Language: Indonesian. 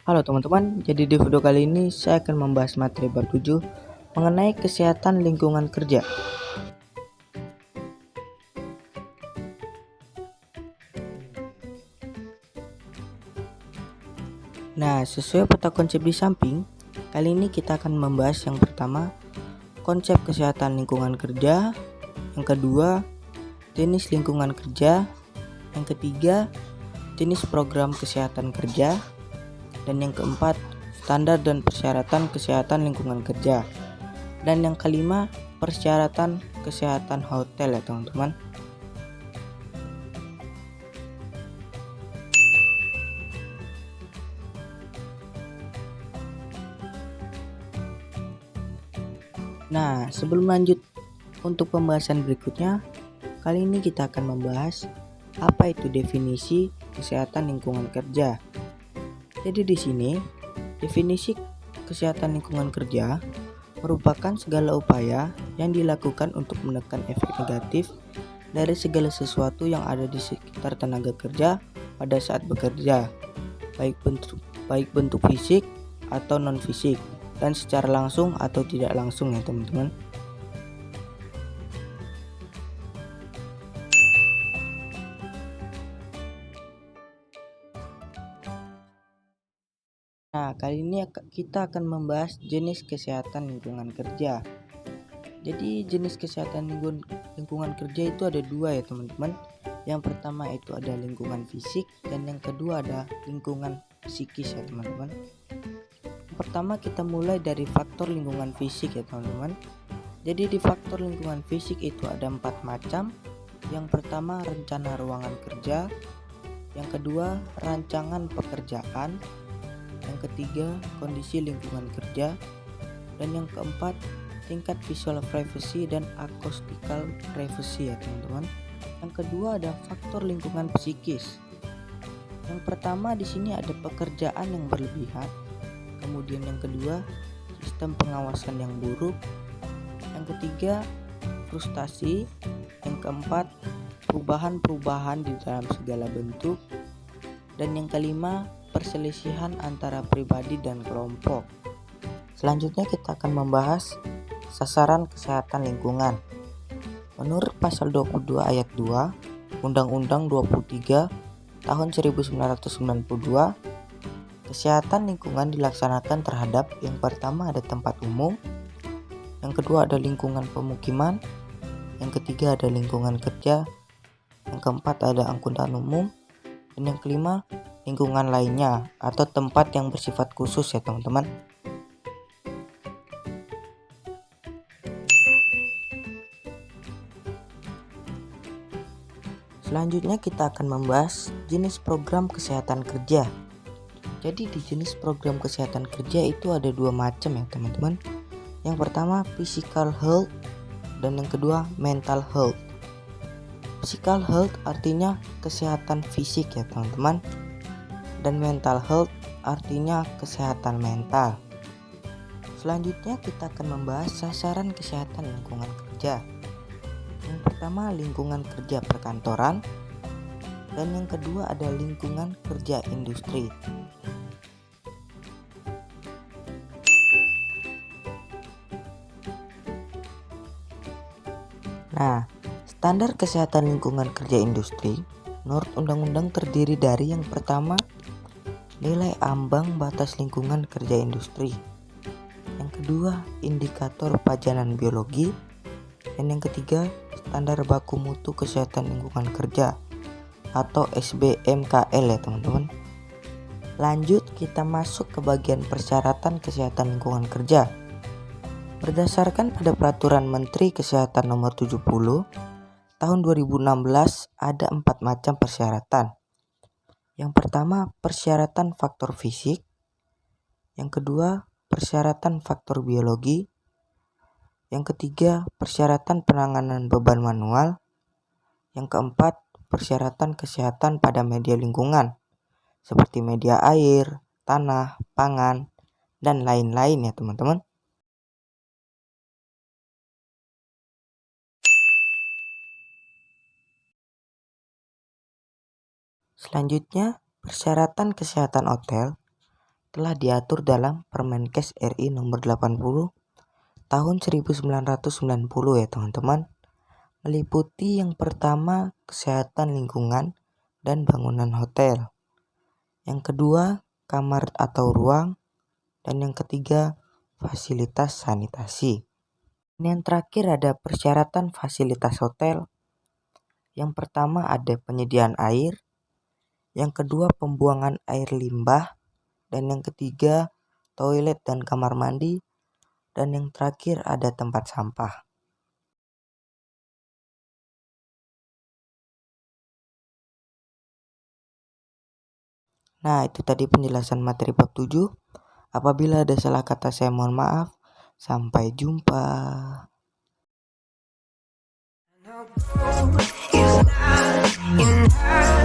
Halo teman-teman, jadi di video kali ini saya akan membahas materi bab 7 mengenai kesehatan lingkungan kerja. Nah, sesuai peta konsep di samping, kali ini kita akan membahas yang pertama, konsep kesehatan lingkungan kerja, yang kedua, jenis lingkungan kerja, yang ketiga, jenis program kesehatan kerja, dan yang keempat, standar dan persyaratan kesehatan lingkungan kerja. Dan yang kelima, persyaratan kesehatan hotel ya teman-teman. Nah, sebelum lanjut untuk pembahasan berikutnya, kali ini kita akan membahas apa itu definisi kesehatan lingkungan kerja. Jadi di sini, definisi kesehatan lingkungan kerja merupakan segala upaya yang dilakukan untuk menekan efek negatif dari segala sesuatu yang ada di sekitar tenaga kerja pada saat bekerja, baik bentuk fisik atau non fisik, dan secara langsung atau tidak langsung ya teman-teman. Nah, kali ini kita akan membahas jenis kesehatan lingkungan kerja. Jadi jenis kesehatan lingkungan kerja itu ada dua ya teman-teman. Yang pertama itu ada lingkungan fisik dan yang kedua ada lingkungan psikis ya teman-teman. Yang pertama kita mulai dari faktor lingkungan fisik ya teman-teman. Jadi di faktor lingkungan fisik itu ada 4 macam. Yang pertama rencana ruangan kerja, yang kedua rancangan pekerjaan, yang ketiga kondisi lingkungan kerja, dan yang keempat tingkat visual privacy dan acoustical privacy ya teman-teman. Yang kedua ada faktor lingkungan psikis. Yang pertama di sini ada pekerjaan yang berlebihan, kemudian yang kedua sistem pengawasan yang buruk, yang ketiga frustasi, yang keempat perubahan-perubahan di dalam segala bentuk, dan yang kelima perselisihan antara pribadi dan kelompok. Selanjutnya kita akan membahas sasaran kesehatan lingkungan. Menurut pasal 22 ayat 2 Undang-Undang 23 tahun 1992, kesehatan lingkungan dilaksanakan terhadap yang pertama ada tempat umum, yang kedua ada lingkungan pemukiman, yang ketiga ada lingkungan kerja, yang keempat ada angkutan umum, dan yang kelima lingkungan lainnya atau tempat yang bersifat khusus ya teman-teman. Selanjutnya kita akan membahas jenis program kesehatan kerja. Jadi di jenis program kesehatan kerja itu ada dua macam ya teman-teman. Yang pertama physical health dan yang kedua mental health. Physical health artinya kesehatan fisik ya teman-teman, dan mental health artinya kesehatan mental. Selanjutnya kita akan membahas sasaran kesehatan lingkungan kerja. Yang pertama lingkungan kerja perkantoran, dan yang kedua ada lingkungan kerja industri. Nah, standar kesehatan lingkungan kerja industri menurut undang-undang terdiri dari yang pertama nilai ambang batas lingkungan kerja industri, yang kedua indikator pajanan biologi, dan yang ketiga standar baku mutu kesehatan lingkungan kerja atau SBMKL ya teman-teman. Lanjut kita masuk ke bagian persyaratan kesehatan lingkungan kerja. Berdasarkan pada peraturan Menteri Kesehatan nomor 70 tahun 2016 ada 4 macam persyaratan. Yang pertama persyaratan faktor fisik, yang kedua persyaratan faktor biologi, yang ketiga persyaratan penanganan beban manual, yang keempat persyaratan kesehatan pada media lingkungan seperti media air, tanah, pangan, dan lain-lain ya teman-teman. Selanjutnya persyaratan kesehatan hotel telah diatur dalam Permenkes RI nomor 80 tahun 1990 ya teman-teman. Meliputi yang pertama kesehatan lingkungan dan bangunan hotel. Yang kedua kamar atau ruang. Dan yang ketiga fasilitas sanitasi. Dan yang terakhir ada persyaratan fasilitas hotel. Yang pertama ada penyediaan air. Yang kedua pembuangan air limbah. Dan yang ketiga toilet dan kamar mandi. Dan yang terakhir ada tempat sampah. Nah, itu tadi penjelasan materi bab 7. Apabila ada salah kata saya mohon maaf. Sampai jumpa. It's not enough.